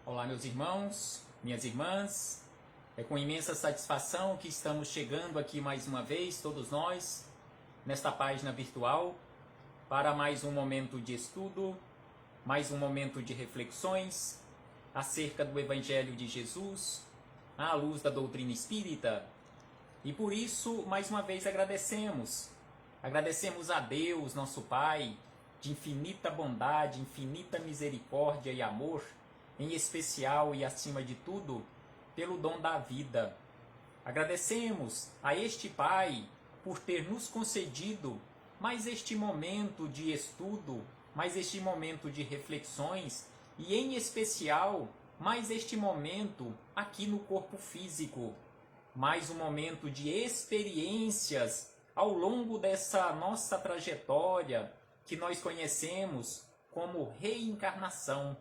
Olá, meus irmãos, minhas irmãs. É com imensa satisfação que estamos chegando aqui mais uma vez, todos nós, nesta página virtual, para mais um momento de estudo, mais um momento de reflexões acerca do Evangelho de Jesus, à luz da doutrina espírita. E por isso, mais uma vez, agradecemos. Agradecemos a Deus, nosso Pai, de infinita bondade, infinita misericórdia e amor, em especial e acima de tudo, pelo dom da vida. Agradecemos a este Pai por ter nos concedido mais este momento de estudo, mais este momento de reflexões e, em especial, mais este momento aqui no corpo físico, mais um momento de experiências ao longo dessa nossa trajetória que nós conhecemos como reencarnação.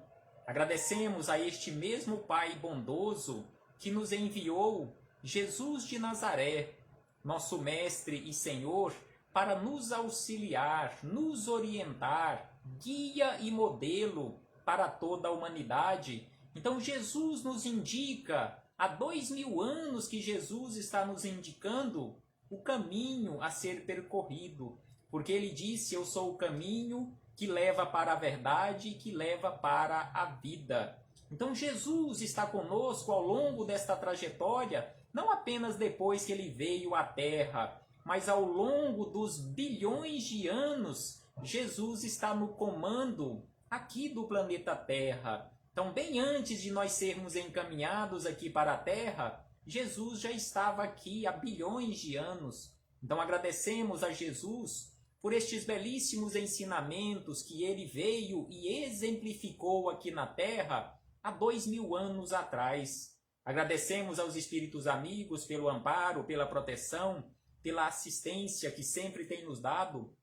Agradecemos a este mesmo Pai bondoso que nos enviou Jesus de Nazaré, nosso Mestre e Senhor, para nos auxiliar, nos orientar, guia e modelo para toda a humanidade. Então Jesus nos indica, há 2000 anos que Jesus está nos indicando o caminho a ser percorrido, porque ele disse: eu sou o caminho que leva para a verdade e que leva para a vida. Então Jesus está conosco ao longo desta trajetória, não apenas depois que ele veio à Terra, mas ao longo dos bilhões de anos, Jesus está no comando aqui do planeta Terra. Então, bem antes de nós sermos encaminhados aqui para a Terra, Jesus já estava aqui há bilhões de anos. Então, agradecemos a Jesus por estes belíssimos ensinamentos que ele veio e exemplificou aqui na Terra há 2000 anos atrás. Agradecemos aos espíritos amigos pelo amparo, pela proteção, pela assistência que sempre tem nos dado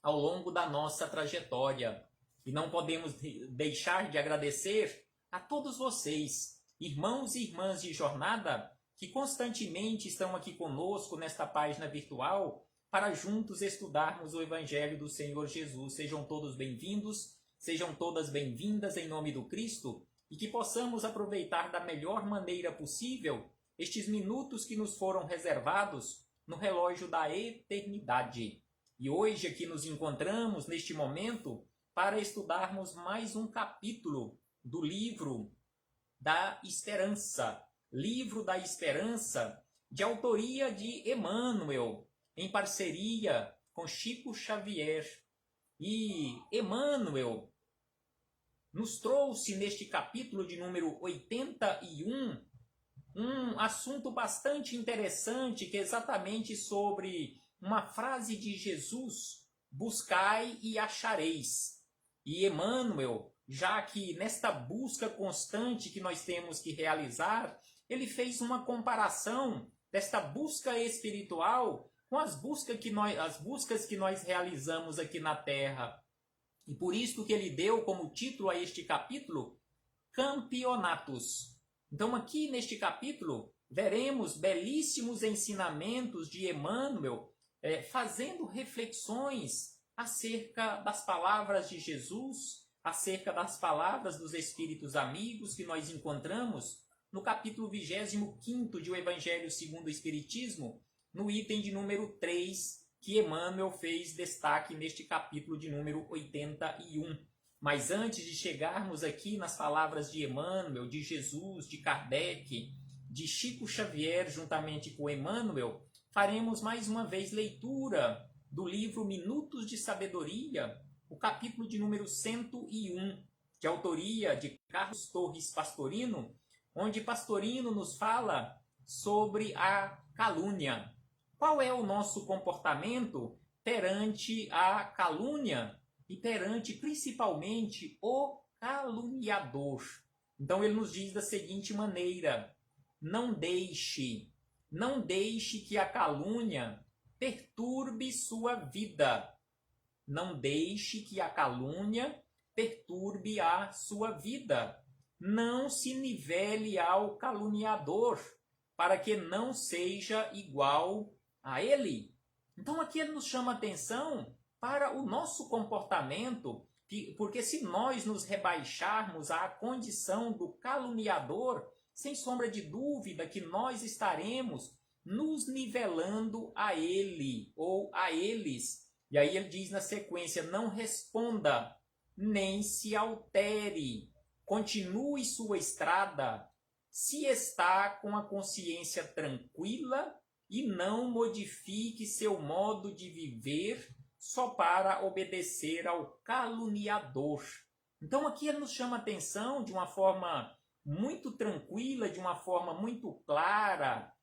ao longo da nossa trajetória. E não podemos deixar de agradecer a todos vocês, irmãos e irmãs de jornada, que constantemente estão aqui conosco nesta página virtual, para juntos estudarmos o Evangelho do Senhor Jesus. Sejam todos bem-vindos, sejam todas bem-vindas em nome do Cristo, e que possamos aproveitar da melhor maneira possível estes minutos que nos foram reservados no relógio da eternidade. E hoje aqui nos encontramos, neste momento, para estudarmos mais um capítulo do livro da Esperança, livro da Esperança, de autoria de Emmanuel, em parceria com Chico Xavier. E Emmanuel nos trouxe neste capítulo de número 81 um assunto bastante interessante, que é exatamente sobre uma frase de Jesus: buscai e achareis. E Emmanuel, já que nesta busca constante que nós temos que realizar, ele fez uma comparação desta busca espiritual com as buscas que nós realizamos aqui na Terra. E por isso que ele deu como título a este capítulo, Campeonatos. Então aqui neste capítulo veremos belíssimos ensinamentos de Emmanuel, fazendo reflexões acerca das palavras de Jesus, acerca das palavras dos Espíritos amigos que nós encontramos no capítulo 25º de O Evangelho segundo o Espiritismo, no item de número 3, que Emmanuel fez destaque neste capítulo de número 81. Mas antes de chegarmos aqui nas palavras de Emmanuel, de Jesus, de Kardec, de Chico Xavier, juntamente com Emmanuel, faremos mais uma vez leitura do livro Minutos de Sabedoria, o capítulo de número 101, de autoria de Carlos Torres Pastorino, onde Pastorino nos fala sobre a calúnia. Qual é o nosso comportamento perante a calúnia e perante principalmente o caluniador? Então ele nos diz da seguinte maneira: não deixe que a calúnia perturbe sua vida. Não deixe que a calúnia perturbe a sua vida. Não se nivele ao caluniador, para que não seja igual a ele. Então aqui ele nos chama atenção para o nosso comportamento Porque se nós nos rebaixarmos à condição do caluniador, sem sombra de dúvida que nós estaremos nos nivelando a ele ou a eles. E aí ele diz na sequência: não responda, nem se altere, continue sua estrada, se está com a consciência tranquila e não modifique seu modo de viver só para obedecer ao caluniador. Então aqui ele nos chama a atenção de uma forma muito tranquila, de uma forma muito clara.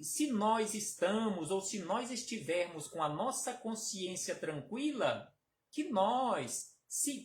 Se nós estamos ou se nós estivermos com a nossa consciência tranquila, que nós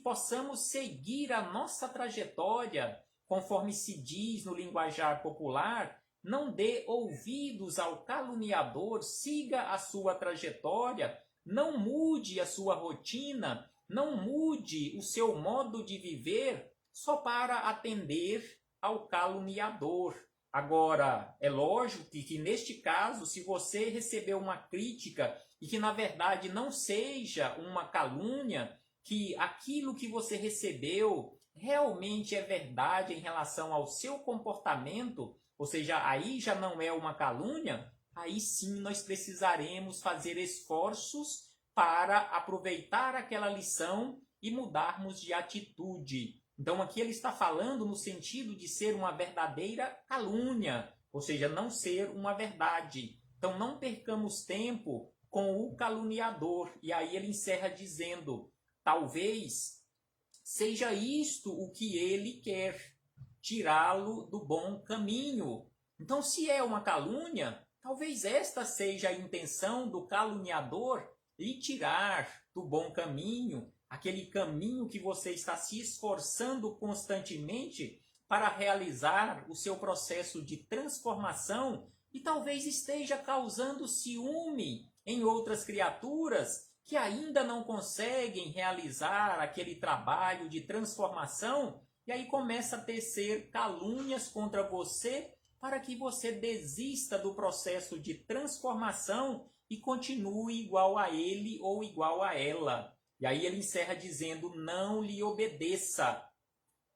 possamos seguir a nossa trajetória, conforme se diz no linguajar popular, não dê ouvidos ao caluniador, siga a sua trajetória, não mude a sua rotina, não mude o seu modo de viver só para atender ao caluniador. Agora, é lógico que neste caso, se você recebeu uma crítica e que na verdade não seja uma calúnia, que aquilo que você recebeu realmente é verdade em relação ao seu comportamento, ou seja, aí já não é uma calúnia, aí sim nós precisaremos fazer esforços para aproveitar aquela lição e mudarmos de atitude. Então aqui ele está falando no sentido de ser uma verdadeira calúnia, ou seja, não ser uma verdade. Então não percamos tempo com o caluniador. E aí ele encerra dizendo: talvez seja isto o que ele quer, tirá-lo do bom caminho. Então se é uma calúnia, talvez esta seja a intenção do caluniador, lhe tirar do bom caminho, aquele caminho que você está se esforçando constantemente para realizar o seu processo de transformação e talvez esteja causando ciúme em outras criaturas que ainda não conseguem realizar aquele trabalho de transformação, e aí começa a tecer calúnias contra você para que você desista do processo de transformação e continue igual a ele ou igual a ela. E aí ele encerra dizendo: não lhe obedeça,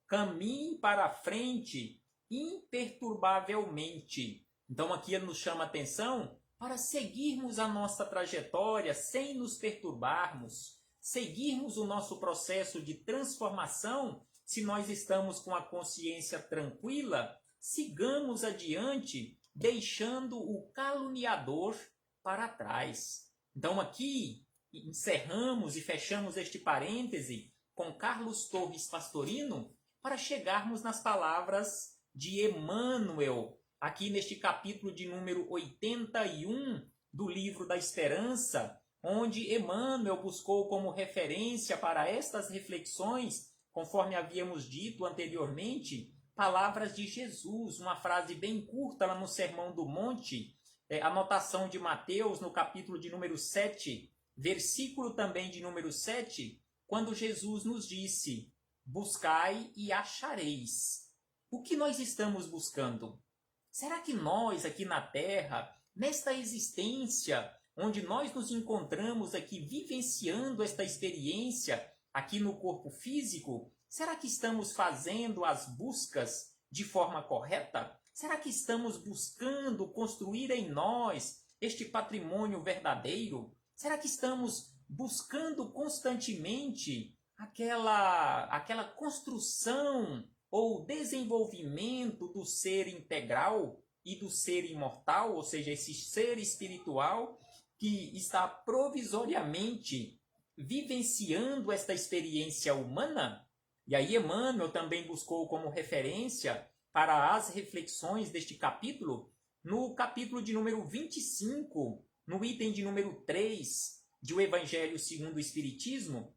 caminhe para a frente imperturbavelmente. Então aqui ele nos chama a atenção para seguirmos a nossa trajetória sem nos perturbarmos, seguirmos o nosso processo de transformação. Se nós estamos com a consciência tranquila, sigamos adiante, deixando o caluniador para trás. Então aqui encerramos e fechamos este parêntese com Carlos Torres Pastorino para chegarmos nas palavras de Emmanuel, aqui neste capítulo de número 81 do Livro da Esperança, onde Emmanuel buscou como referência para estas reflexões, conforme havíamos dito anteriormente, palavras de Jesus, uma frase bem curta lá no Sermão do Monte, anotação de Mateus no capítulo de número 7, versículo também de número 7, quando Jesus nos disse: buscai e achareis. O que nós estamos buscando? Será que nós aqui na Terra, nesta existência, onde nós nos encontramos aqui vivenciando esta experiência aqui no corpo físico, será que estamos fazendo as buscas de forma correta? Será que estamos buscando construir em nós este patrimônio verdadeiro? Será que estamos buscando constantemente aquela construção ou desenvolvimento do ser integral e do ser imortal, ou seja, esse ser espiritual que está provisoriamente vivenciando esta experiência humana? E aí Emmanuel também buscou como referência para as reflexões deste capítulo, no capítulo de número 25, no item de número 3 de O Evangelho segundo o Espiritismo,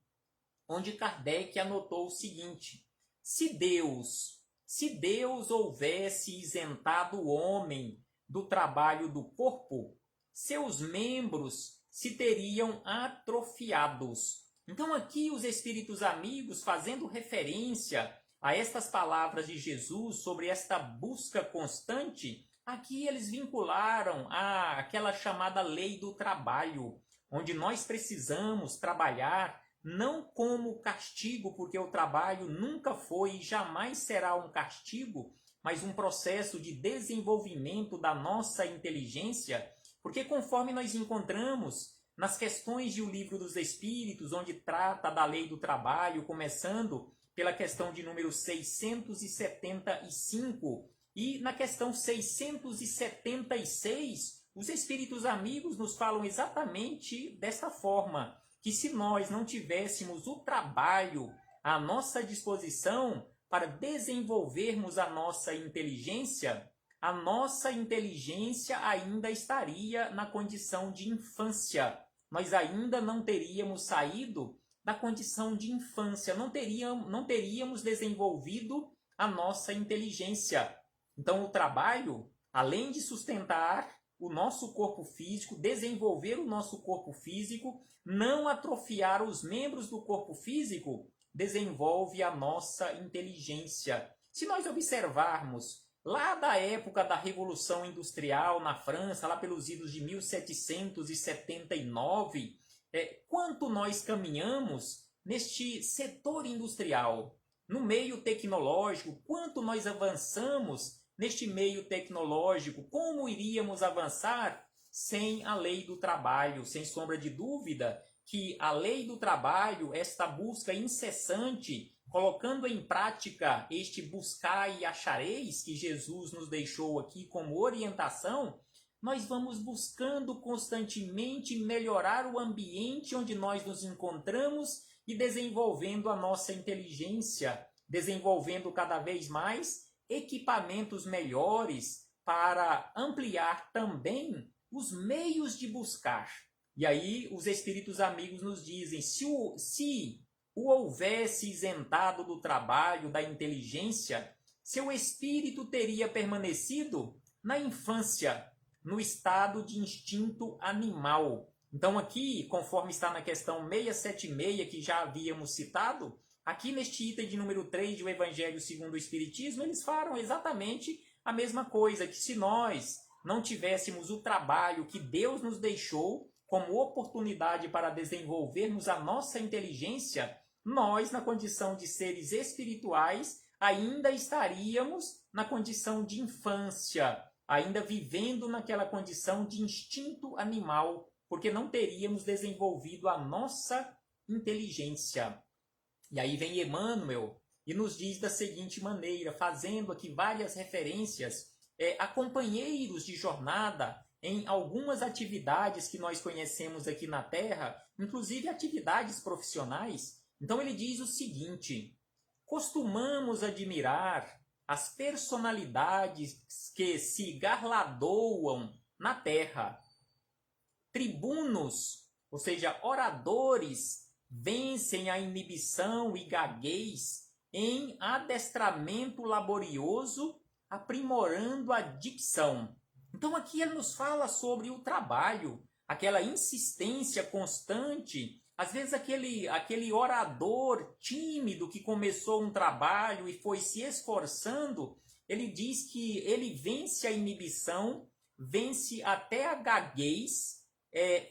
onde Kardec anotou o seguinte: se Deus houvesse isentado o homem do trabalho do corpo, seus membros se teriam atrofiados. Então aqui os espíritos amigos, fazendo referência a estas palavras de Jesus sobre esta busca constante, aqui eles vincularam àquela chamada lei do trabalho, onde nós precisamos trabalhar não como castigo, porque o trabalho nunca foi e jamais será um castigo, mas um processo de desenvolvimento da nossa inteligência, porque conforme nós encontramos nas questões de O Livro dos Espíritos, onde trata da lei do trabalho, começando pela questão de número 675, e na questão 676, os Espíritos amigos nos falam exatamente desta forma, que se nós não tivéssemos o trabalho à nossa disposição para desenvolvermos a nossa inteligência ainda estaria na condição de infância. Nós ainda não teríamos saído da condição de infância, não teríamos desenvolvido a nossa inteligência. Então, o trabalho, além de sustentar o nosso corpo físico, desenvolver o nosso corpo físico, não atrofiar os membros do corpo físico, desenvolve a nossa inteligência. Se nós observarmos lá da época da Revolução Industrial na França, lá pelos idos de 1779, quanto nós caminhamos neste setor industrial, no meio tecnológico, quanto nós avançamos neste meio tecnológico, como iríamos avançar sem a lei do trabalho? Sem sombra de dúvida que a lei do trabalho, esta busca incessante, colocando em prática este buscar e achareis que Jesus nos deixou aqui como orientação, nós vamos buscando constantemente melhorar o ambiente onde nós nos encontramos e desenvolvendo a nossa inteligência, desenvolvendo cada vez mais equipamentos melhores para ampliar também os meios de buscar. E aí os Espíritos amigos nos dizem, se o houvesse isentado do trabalho, da inteligência, seu espírito teria permanecido na infância, no estado de instinto animal. Então aqui, conforme está na questão 676, que já havíamos citado, aqui neste item de número 3 do Evangelho segundo o Espiritismo, eles falam exatamente a mesma coisa, que se nós não tivéssemos o trabalho que Deus nos deixou como oportunidade para desenvolvermos a nossa inteligência, nós, na condição de seres espirituais, ainda estaríamos na condição de infância, ainda vivendo naquela condição de instinto animal, porque não teríamos desenvolvido a nossa inteligência. E aí vem Emmanuel e nos diz da seguinte maneira, fazendo aqui várias referências a companheiros de jornada em algumas atividades que nós conhecemos aqui na Terra, inclusive atividades profissionais. Então ele diz o seguinte: costumamos admirar as personalidades que se garladoam na Terra. Tribunos, ou seja, oradores, vencem a inibição e gaguez em adestramento laborioso, aprimorando a dicção. Então aqui ele nos fala sobre o trabalho, aquela insistência constante, às vezes aquele orador tímido que começou um trabalho e foi se esforçando, ele diz que ele vence a inibição, vence até a gaguez,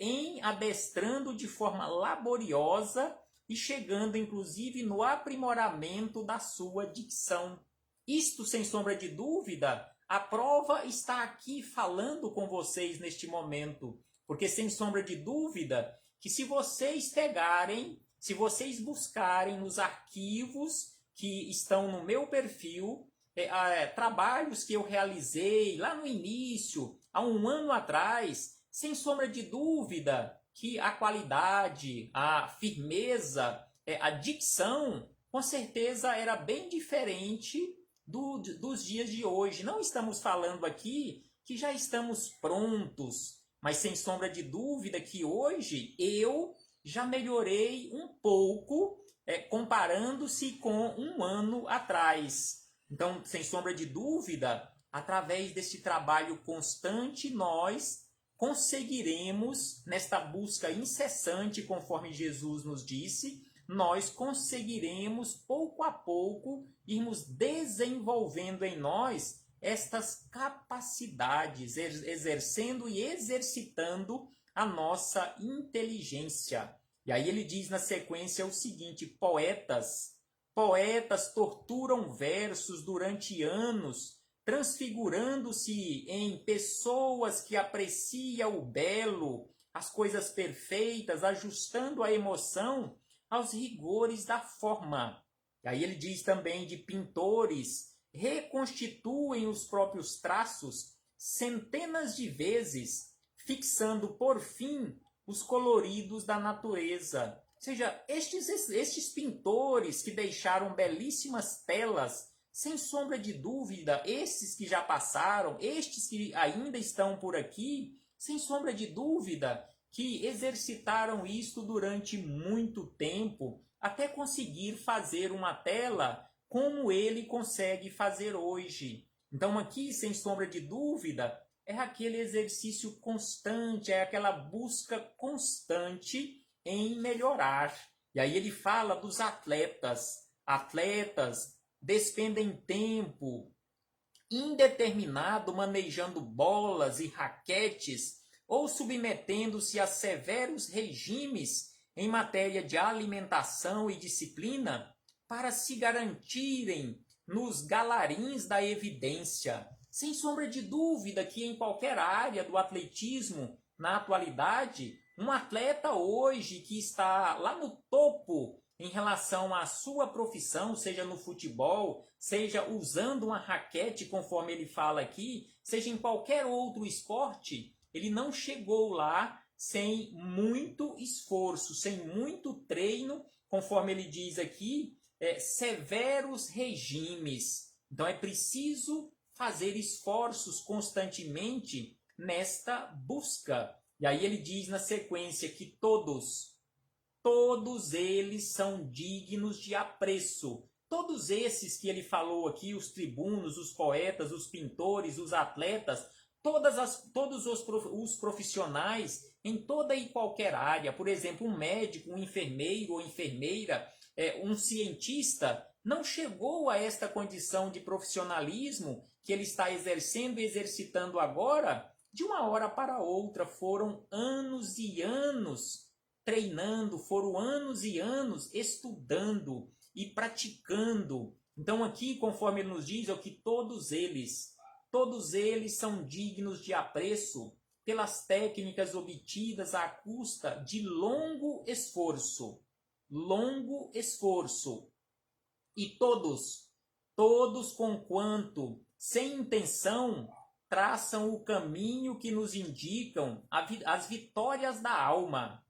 em adestrando de forma laboriosa e chegando inclusive no aprimoramento da sua dicção. Isto, sem sombra de dúvida, a prova está aqui falando com vocês neste momento, porque sem sombra de dúvida que se vocês pegarem, se vocês buscarem nos arquivos que estão no meu perfil, trabalhos que eu realizei lá no início, há um ano atrás, sem sombra de dúvida que a qualidade, a firmeza, a dicção, com certeza era bem diferente dos dias de hoje. Não estamos falando aqui que já estamos prontos, mas sem sombra de dúvida que hoje eu já melhorei um pouco, comparando-se com um ano atrás. Então, sem sombra de dúvida, através desse trabalho constante, nós conseguiremos, nesta busca incessante, conforme Jesus nos disse, nós conseguiremos, pouco a pouco, irmos desenvolvendo em nós estas capacidades, exercendo e exercitando a nossa inteligência. E aí ele diz na sequência o seguinte: poetas torturam versos durante anos, transfigurando-se em pessoas que apreciam o belo, as coisas perfeitas, ajustando a emoção aos rigores da forma. E aí ele diz também de pintores reconstituem os próprios traços centenas de vezes, fixando por fim os coloridos da natureza. Ou seja, estes pintores que deixaram belíssimas telas, sem sombra de dúvida, estes que já passaram, estes que ainda estão por aqui, sem sombra de dúvida, que exercitaram isto durante muito tempo, até conseguir fazer uma tela como ele consegue fazer hoje. Então aqui, sem sombra de dúvida, é aquele exercício constante, é aquela busca constante em melhorar. E aí ele fala dos atletas. Atletas despendem tempo indeterminado manejando bolas e raquetes ou submetendo-se a severos regimes em matéria de alimentação e disciplina para se garantirem nos galarins da evidência. Sem sombra de dúvida que em qualquer área do atletismo, na atualidade, um atleta hoje que está lá no topo em relação à sua profissão, seja no futebol, seja usando uma raquete, conforme ele fala aqui, seja em qualquer outro esporte, ele não chegou lá sem muito esforço, sem muito treino, conforme ele diz aqui, severos regimes. Então é preciso fazer esforços constantemente nesta busca. E aí ele diz na sequência que todos eles são dignos de apreço. Todos esses que ele falou aqui, os tribunos, os poetas, os pintores, os atletas, todos os profissionais em toda e qualquer área, por exemplo, um médico, um enfermeiro ou enfermeira, um cientista, não chegou a esta condição de profissionalismo que ele está exercendo e exercitando agora de uma hora para outra. Foram anos e anos treinando, foram anos e anos estudando e praticando. Então aqui, conforme ele nos diz, é o que todos eles são dignos de apreço pelas técnicas obtidas à custa de longo esforço. Longo esforço. E todos conquanto, sem intenção, traçam o caminho que nos indicam as vitórias da alma.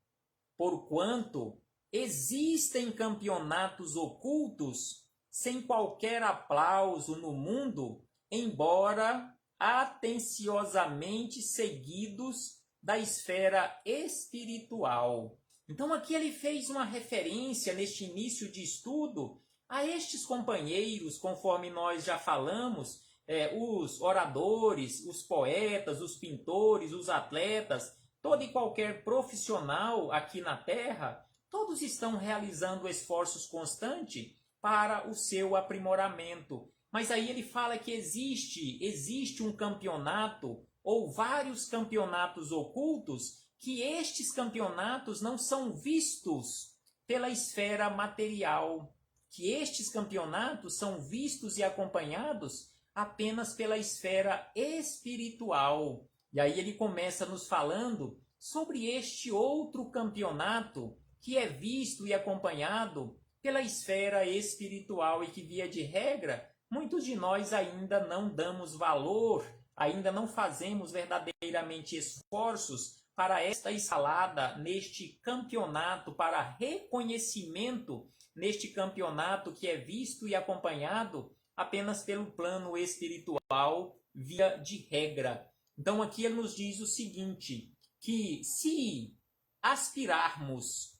Porquanto existem campeonatos ocultos sem qualquer aplauso no mundo, embora atenciosamente seguidos da esfera espiritual. Então aqui ele fez uma referência neste início de estudo a estes companheiros, conforme nós já falamos, os oradores, os poetas, os pintores, os atletas, todo e qualquer profissional aqui na Terra, todos estão realizando esforços constantes para o seu aprimoramento. Mas aí ele fala que existe um campeonato ou vários campeonatos ocultos, que estes campeonatos não são vistos pela esfera material, que estes campeonatos são vistos e acompanhados apenas pela esfera espiritual. E aí ele começa nos falando sobre este outro campeonato que é visto e acompanhado pela esfera espiritual e que, via de regra, muitos de nós ainda não damos valor, ainda não fazemos verdadeiramente esforços para esta escalada neste campeonato, para reconhecimento neste campeonato que é visto e acompanhado apenas pelo plano espiritual, via de regra. Então aqui ele nos diz o seguinte, que se aspirarmos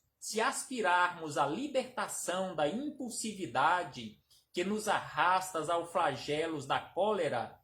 à libertação da impulsividade que nos arrasta aos flagelos da cólera,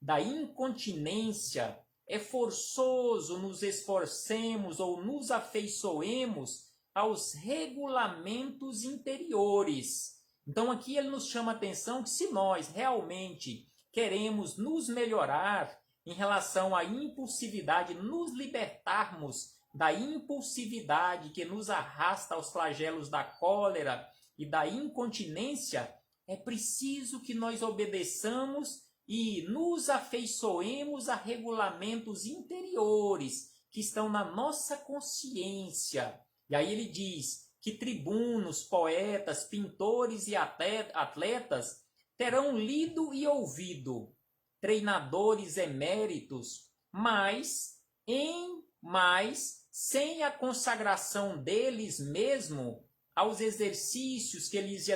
da incontinência, é forçoso nos esforcemos ou nos afeiçoemos aos regulamentos interiores. Então aqui ele nos chama a atenção que se nós realmente queremos nos melhorar, em relação à impulsividade, nos libertarmos da impulsividade que nos arrasta aos flagelos da cólera e da incontinência, é preciso que nós obedeçamos e nos afeiçoemos a regulamentos interiores que estão na nossa consciência. E aí ele diz que tribunos, poetas, pintores e atletas terão lido e ouvido, treinadores eméritos, mas sem a consagração deles mesmo aos exercícios que lhes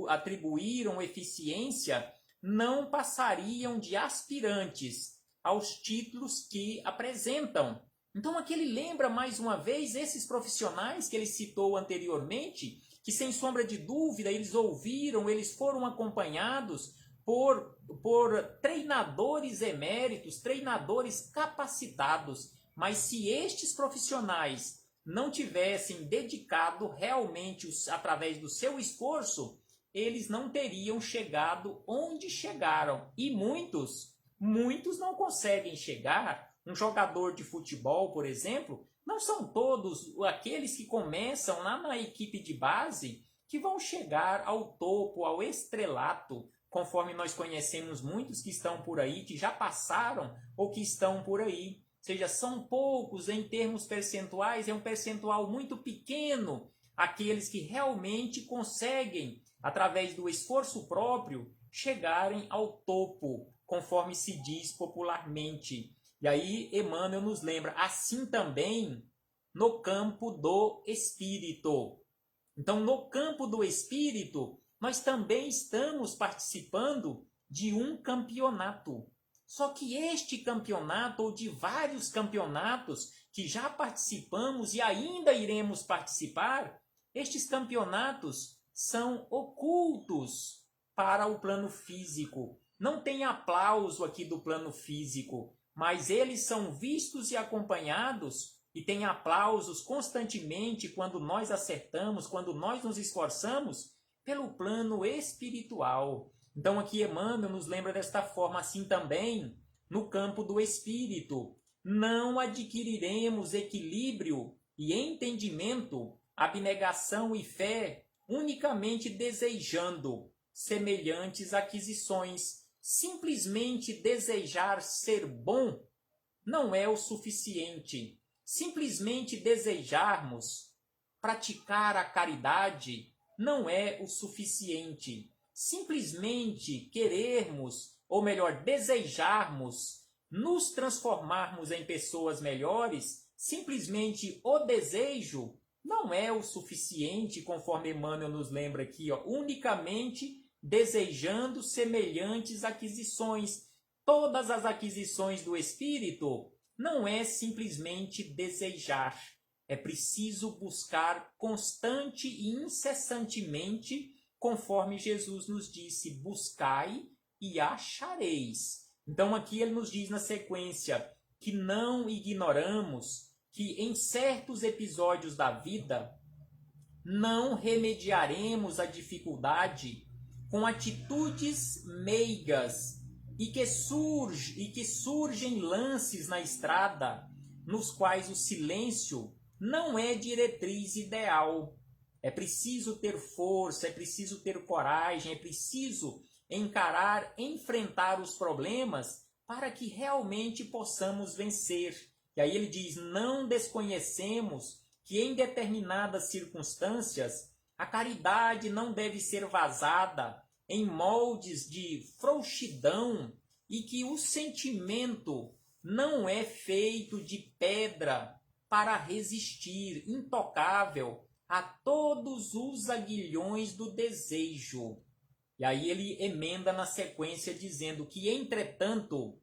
atribuíram eficiência, não passariam de aspirantes aos títulos que apresentam. Então aqui ele lembra mais uma vez esses profissionais que ele citou anteriormente, que sem sombra de dúvida eles ouviram, eles foram acompanhados por treinadores eméritos, treinadores capacitados. Mas se estes profissionais não tivessem dedicado realmente através do seu esforço, eles não teriam chegado onde chegaram. E muitos não conseguem chegar. Um jogador de futebol, por exemplo, não são todos aqueles que começam lá na equipe de base que vão chegar ao topo, ao estrelato, conforme nós conhecemos muitos que estão por aí, que já passaram ou que estão por aí. Ou seja, são poucos em termos percentuais, é um percentual muito pequeno aqueles que realmente conseguem, através do esforço próprio, chegarem ao topo, conforme se diz popularmente. E aí Emmanuel nos lembra, assim também no campo do espírito. Então, no campo do espírito, nós também estamos participando de um campeonato. Só que este campeonato, ou de vários campeonatos que já participamos e ainda iremos participar, estes campeonatos são ocultos para o plano físico. Não tem aplauso aqui do plano físico, mas eles são vistos e acompanhados e tem aplausos constantemente quando nós acertamos, quando nós nos esforçamos pelo plano espiritual. Então aqui Emmanuel nos lembra desta forma, assim também no campo do espírito. Não adquiriremos equilíbrio e entendimento, abnegação e fé unicamente desejando semelhantes aquisições. Simplesmente desejar ser bom não é o suficiente. Simplesmente desejarmos praticar a caridade não é o suficiente. Simplesmente querermos, ou melhor, desejarmos, nos transformarmos em pessoas melhores, simplesmente o desejo não é o suficiente, conforme Emmanuel nos lembra aqui, unicamente desejando semelhantes aquisições. Todas as aquisições do espírito não é simplesmente desejar. É preciso buscar constante e incessantemente, conforme Jesus nos disse, buscai e achareis. Então aqui ele nos diz na sequência que não ignoramos que em certos episódios da vida não remediaremos a dificuldade com atitudes meigas e que surgem lances na estrada nos quais o silêncio não é diretriz ideal. É preciso ter força, é preciso ter coragem, é preciso enfrentar os problemas para que realmente possamos vencer. E aí ele diz, não desconhecemos que em determinadas circunstâncias a caridade não deve ser vazada em moldes de frouxidão e que o sentimento não é feito de pedra para resistir, intocável, a todos os aguilhões do desejo. E aí ele emenda na sequência dizendo que, entretanto,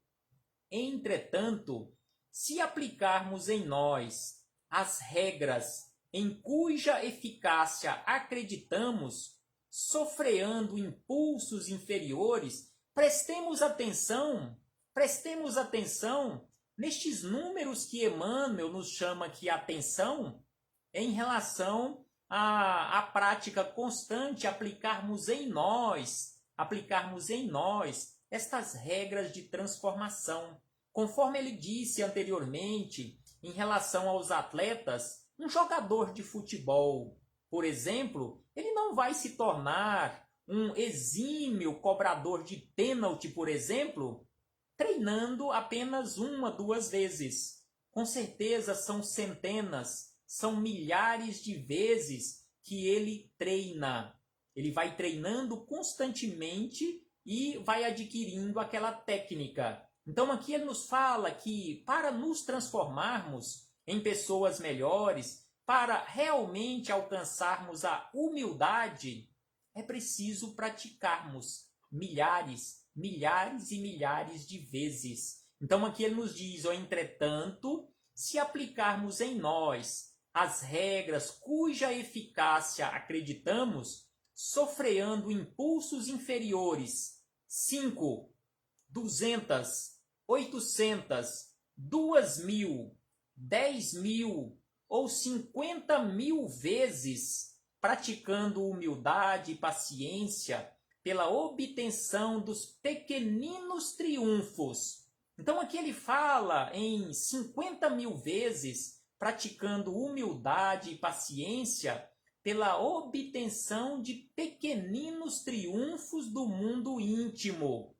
se aplicarmos em nós as regras em cuja eficácia acreditamos, sofreando impulsos inferiores, prestemos atenção nestes números que Emmanuel nos chama aqui atenção em relação à prática constante, aplicarmos em nós estas regras de transformação, conforme ele disse anteriormente, em relação aos atletas, um jogador de futebol, por exemplo, ele não vai se tornar um exímio cobrador de pênalti, por exemplo, treinando apenas uma, duas vezes. Com certeza são centenas, são milhares de vezes que ele treina. Ele vai treinando constantemente e vai adquirindo aquela técnica. Então aqui ele nos fala que para nos transformarmos em pessoas melhores, para realmente alcançarmos a humildade, é preciso praticarmos milhares e milhares de vezes. Então aqui ele nos diz, entretanto, se aplicarmos em nós as regras cuja eficácia acreditamos, sofreando impulsos inferiores, 5, 200, 800, 2.000, 10.000 ou 50.000 vezes, praticando humildade e paciência pela obtenção dos pequeninos triunfos. Então aqui ele fala em 50.000 vezes, praticando humildade e paciência pela obtenção de pequeninos triunfos do mundo íntimo,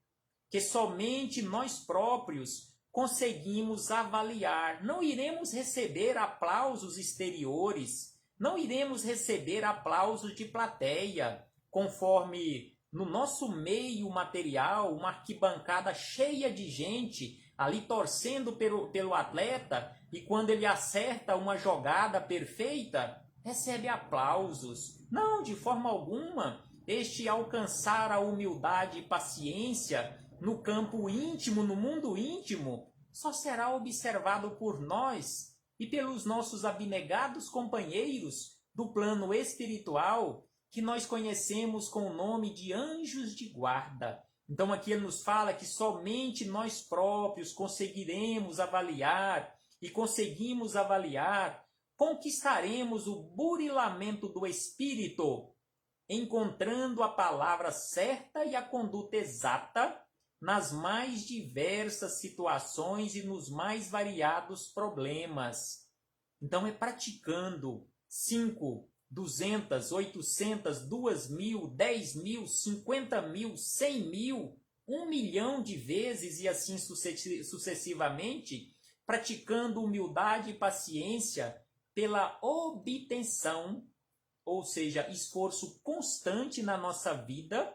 que somente nós próprios conseguimos avaliar. Não iremos receber aplausos exteriores, não iremos receber aplausos de plateia, conforme no nosso meio material, uma arquibancada cheia de gente ali torcendo pelo atleta, e quando ele acerta uma jogada perfeita, recebe aplausos. Não, de forma alguma. Este alcançar a humildade e paciência no campo íntimo, no mundo íntimo, só será observado por nós e pelos nossos abnegados companheiros do plano espiritual, que nós conhecemos com o nome de anjos de guarda. Então aqui ele nos fala que somente nós próprios conseguiremos avaliar e conseguimos avaliar, conquistaremos o burilamento do espírito, encontrando a palavra certa e a conduta exata nas mais diversas situações e nos mais variados problemas. Então é praticando 5, 200, 800, 2.000, 10.000, 50.000, 100.000, 1.000.000 de vezes e assim sucessivamente, praticando humildade e paciência pela obtenção, ou seja, esforço constante na nossa vida,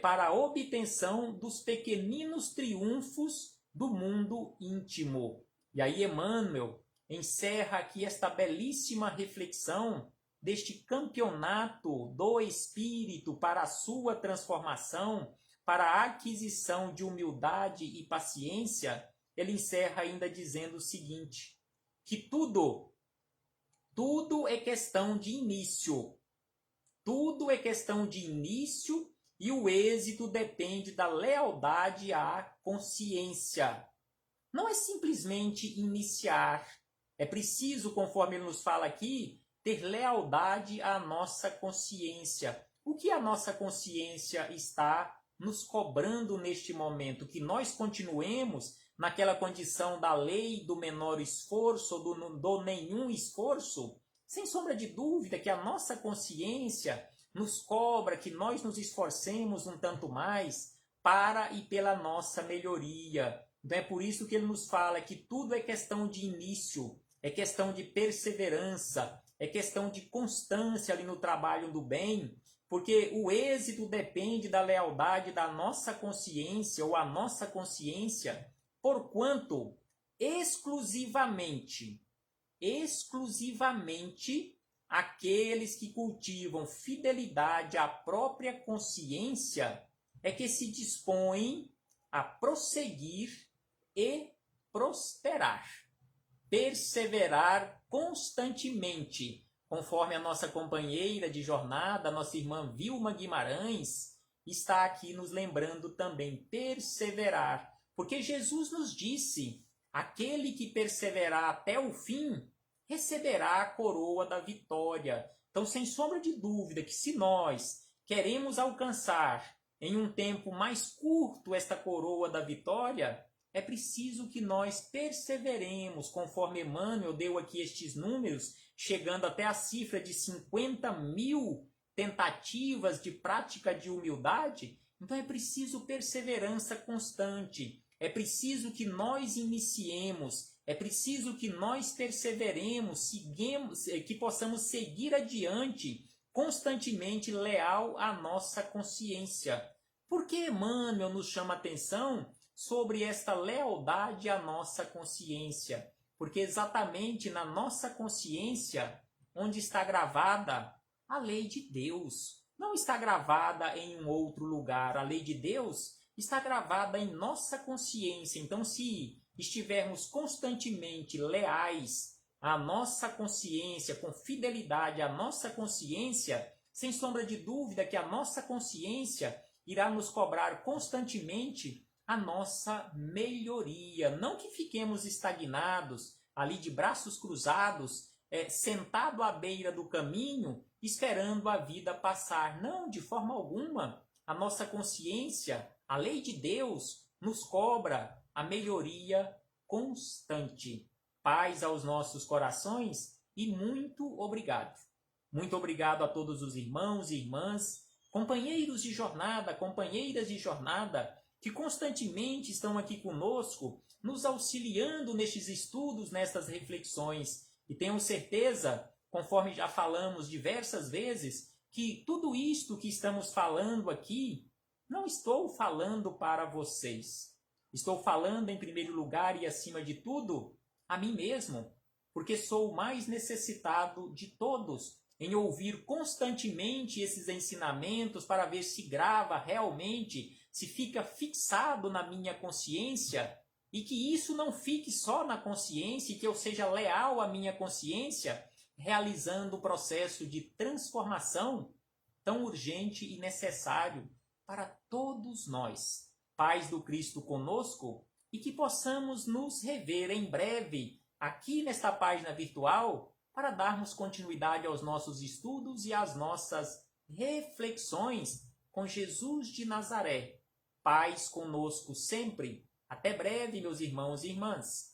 para a obtenção dos pequeninos triunfos do mundo íntimo. E aí Emmanuel encerra aqui esta belíssima reflexão deste campeonato do espírito para a sua transformação, para a aquisição de humildade e paciência. Ele encerra ainda dizendo o seguinte, que tudo é questão de início. Tudo é questão de início e o êxito depende da lealdade à consciência. Não é simplesmente iniciar. É preciso, conforme ele nos fala aqui, ter lealdade à nossa consciência. O que a nossa consciência está nos cobrando neste momento? Que nós continuemos naquela condição da lei do menor esforço, do nenhum esforço? Sem sombra de dúvida que a nossa consciência nos cobra que nós nos esforcemos um tanto mais para e pela nossa melhoria. Então é por isso que ele nos fala que tudo é questão de início, é questão de perseverança, é questão de constância ali no trabalho do bem, porque o êxito depende da lealdade da nossa consciência ou a nossa consciência, porquanto exclusivamente aqueles que cultivam fidelidade à própria consciência é que se dispõem a prosseguir e prosperar, perseverar constantemente, conforme a nossa companheira de jornada, a nossa irmã Vilma Guimarães, está aqui nos lembrando também, perseverar, porque Jesus nos disse, aquele que perseverar até o fim, receberá a coroa da vitória. Então, sem sombra de dúvida que se nós queremos alcançar em um tempo mais curto esta coroa da vitória, é preciso que nós perseveremos, conforme Emmanuel deu aqui estes números, chegando até a cifra de 50.000 tentativas de prática de humildade. Então é preciso perseverança constante, é preciso que nós iniciemos, é preciso que nós perseveremos, que possamos seguir adiante, constantemente leal à nossa consciência. Por que Emmanuel nos chama a atenção sobre esta lealdade à nossa consciência? Porque exatamente na nossa consciência, onde está gravada a lei de Deus, não está gravada em um outro lugar. A lei de Deus está gravada em nossa consciência. Então, se estivermos constantemente leais à nossa consciência, com fidelidade à nossa consciência, sem sombra de dúvida que a nossa consciência irá nos cobrar constantemente a nossa melhoria. Não que fiquemos estagnados, ali de braços cruzados, sentado à beira do caminho, esperando a vida passar. Não, de forma alguma. A nossa consciência, a lei de Deus, nos cobra a melhoria constante. Paz aos nossos corações e muito obrigado. Muito obrigado a todos os irmãos e irmãs, companheiros de jornada, companheiras de jornada, que constantemente estão aqui conosco, nos auxiliando nestes estudos, nestas reflexões. E tenho certeza, conforme já falamos diversas vezes, que tudo isto que estamos falando aqui, não estou falando para vocês. Estou falando, em primeiro lugar e acima de tudo, a mim mesmo, porque sou o mais necessitado de todos em ouvir constantemente esses ensinamentos para ver se grava realmente, se fica fixado na minha consciência, e que isso não fique só na consciência, e que eu seja leal à minha consciência, realizando o processo de transformação tão urgente e necessário para todos nós. Paz do Cristo conosco, e que possamos nos rever em breve aqui nesta página virtual para darmos continuidade aos nossos estudos e às nossas reflexões com Jesus de Nazaré. Paz conosco sempre. Até breve, meus irmãos e irmãs.